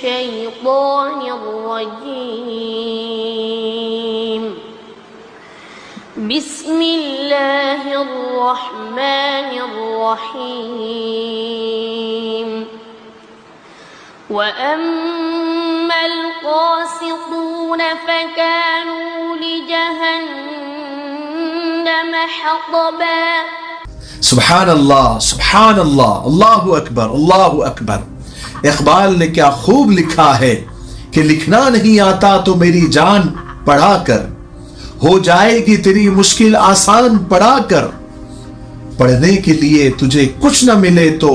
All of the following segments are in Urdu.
الشيطان الرجيم بسم الله الرحمن الرحيم وأما القاسطون فكانوا لجهنم حطبا. سبحان اللہ، سبحان اللہ، اللہ اکبر، اللہ اکبر۔ اقبال نے کیا خوب لکھا ہے کہ لکھنا نہیں آتا تو میری جان پڑھا کر، ہو جائے گی تیری مشکل آسان پڑھا کر، پڑھنے کے لیے تجھے کچھ نہ ملے تو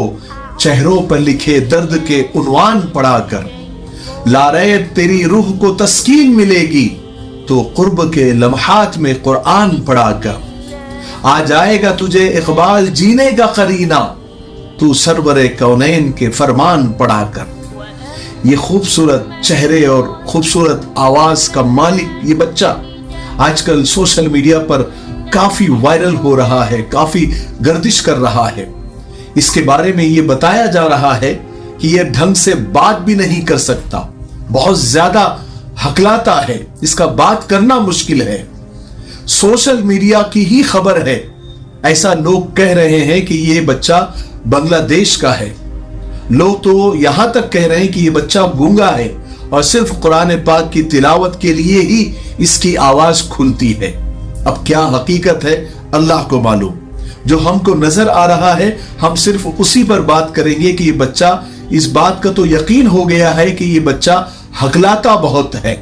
چہروں پر لکھے درد کے عنوان پڑھا کر، لاریب تیری روح کو تسکین ملے گی تو قرب کے لمحات میں قرآن پڑھا کر، آ جائے گا تجھے اقبال جینے کا قرینہ تو سرور کونین کے فرمان پڑھا کر۔ یہ خوبصورت چہرے اور خوبصورت آواز کا مالک یہ بچہ آج کل سوشل میڈیا پر کافی وائرل ہو رہا ہے، کافی گردش کر رہا ہے۔ اس کے بارے میں یہ بتایا جا رہا ہے کہ یہ ڈھنگ سے بات بھی نہیں کر سکتا، بہت زیادہ ہکلاتا ہے، اس کا بات کرنا مشکل ہے۔ سوشل میڈیا کی ہی خبر ہے، ایسا لوگ کہہ رہے ہیں کہ یہ بچہ بنگلہ دیش کا ہے، لوگ تو یہاں تک کہہ رہے ہیں کہ یہ بچہ گونگا ہے اور صرف قرآن پاک کی تلاوت کے لیے ہی اس کی آواز کھلتی ہے۔ اب کیا حقیقت ہے اللہ کو معلوم، جو ہم کو نظر آ رہا ہے ہم صرف اسی پر بات کریں گے کہ یہ بچہ، اس بات کا تو یقین ہو گیا ہے کہ یہ بچہ ہکلاتا بہت ہے،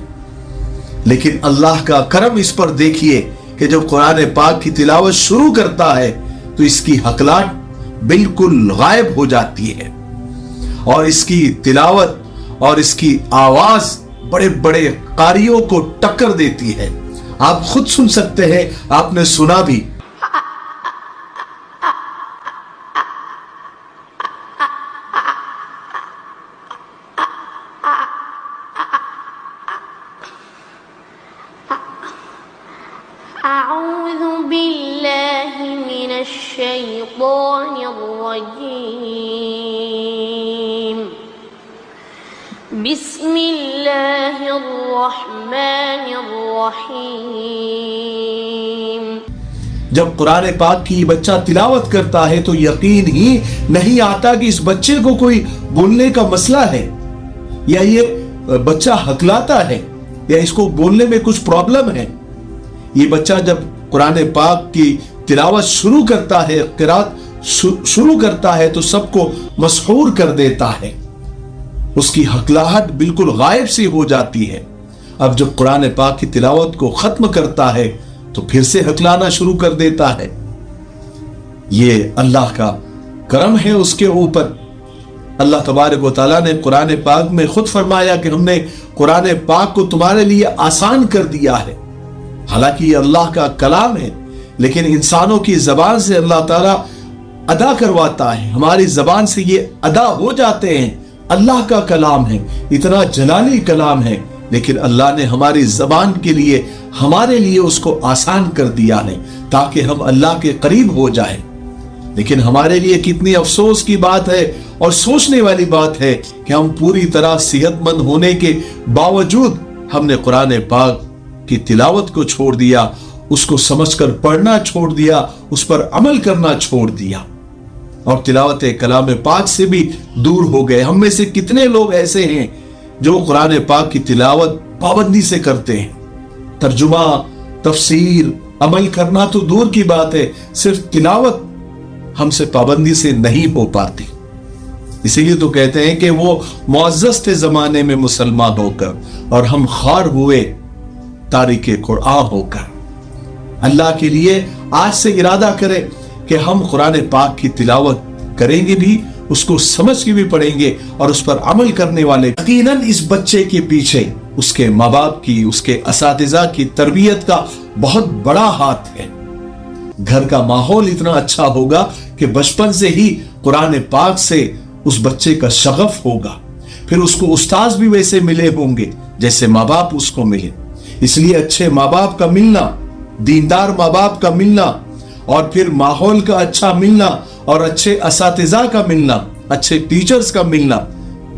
لیکن اللہ کا کرم اس پر دیکھیے کہ جب قرآن پاک کی تلاوت شروع کرتا ہے تو اس کی ہکلاٹ بالکل غائب ہو جاتی ہے اور اس کی تلاوت اور اس کی آواز بڑے بڑے قاریوں کو ٹکر دیتی ہے۔ آپ خود سن سکتے ہیں، آپ نے سنا بھی۔ أعوذ بالله من الشيطان الرجيم بسم الله الرحمن الرحيم۔ جب قرآن پاک کی بچہ تلاوت کرتا ہے تو یقین ہی نہیں آتا کہ اس بچے کو کوئی بولنے کا مسئلہ ہے یا یہ بچہ ہکلاتا ہے یا اس کو بولنے میں کچھ پرابلم ہے۔ یہ بچہ جب قرآن پاک کی تلاوت شروع کرتا ہے، قرات شروع کرتا ہے تو سب کو مسحور کر دیتا ہے، اس کی ہکلاہٹ بالکل غائب سی ہو جاتی ہے۔ اب جب قرآن پاک کی تلاوت کو ختم کرتا ہے تو پھر سے ہکلانا شروع کر دیتا ہے۔ یہ اللہ کا کرم ہے اس کے اوپر۔ اللہ تبارک و تعالیٰ نے قرآن پاک میں خود فرمایا کہ ہم نے قرآن پاک کو تمہارے لیے آسان کر دیا ہے۔ حالانکہ یہ اللہ کا کلام ہے لیکن انسانوں کی زبان سے اللہ تعالیٰ ادا کرواتا ہے، ہماری زبان سے یہ ادا ہو جاتے ہیں۔ اللہ کا کلام ہے، اتنا جلالی کلام ہے، لیکن اللہ نے ہماری زبان کے لیے ہمارے لیے اس کو آسان کر دیا ہے تاکہ ہم اللہ کے قریب ہو جائیں۔ لیکن ہمارے لیے کتنی افسوس کی بات ہے اور سوچنے والی بات ہے کہ ہم پوری طرح صحت مند ہونے کے باوجود ہم نے قرآن پاک کی تلاوت کو چھوڑ دیا، اس کو سمجھ کر پڑھنا چھوڑ دیا، اس پر عمل کرنا چھوڑ دیا اور تلاوت کلام پاک سے بھی دور ہو گئے۔ ہم میں سے کتنے لوگ ایسے ہیں جو قرآن پاک کی تلاوت پابندی سے کرتے ہیں، ترجمہ، تفسیر، عمل کرنا تو دور کی بات ہے، صرف تلاوت ہم سے پابندی سے نہیں ہو پاتی۔ اسی لیے تو کہتے ہیں کہ وہ معزز تھے زمانے میں مسلمان ہو کر اور ہم خوار ہوئے تاریخ قرآن ہو کر۔ اللہ کے لیے آج سے ارادہ کریں کہ ہم قرآن پاک کی تلاوت کریں گے بھی، اس کو سمجھ کے بھی پڑھیں گے اور اس پر عمل کرنے والے۔ یقیناً اس بچے کے پیچھے اس کے ماں باپ کی، اس کے اساتذہ کی تربیت کا بہت بڑا ہاتھ ہے۔ گھر کا ماحول اتنا اچھا ہوگا کہ بچپن سے ہی قرآن پاک سے اس بچے کا شغف ہوگا، پھر اس کو استاذ بھی ویسے ملے ہوں گے جیسے ماں باپ اس کو ملے۔ اس لیے اچھے ماں باپ کا ملنا، دیندار ماں باپ کا ملنا اور پھر ماحول کا اچھا ملنا اور اچھے اساتذہ کا ملنا، اچھے ٹیچرز کا ملنا،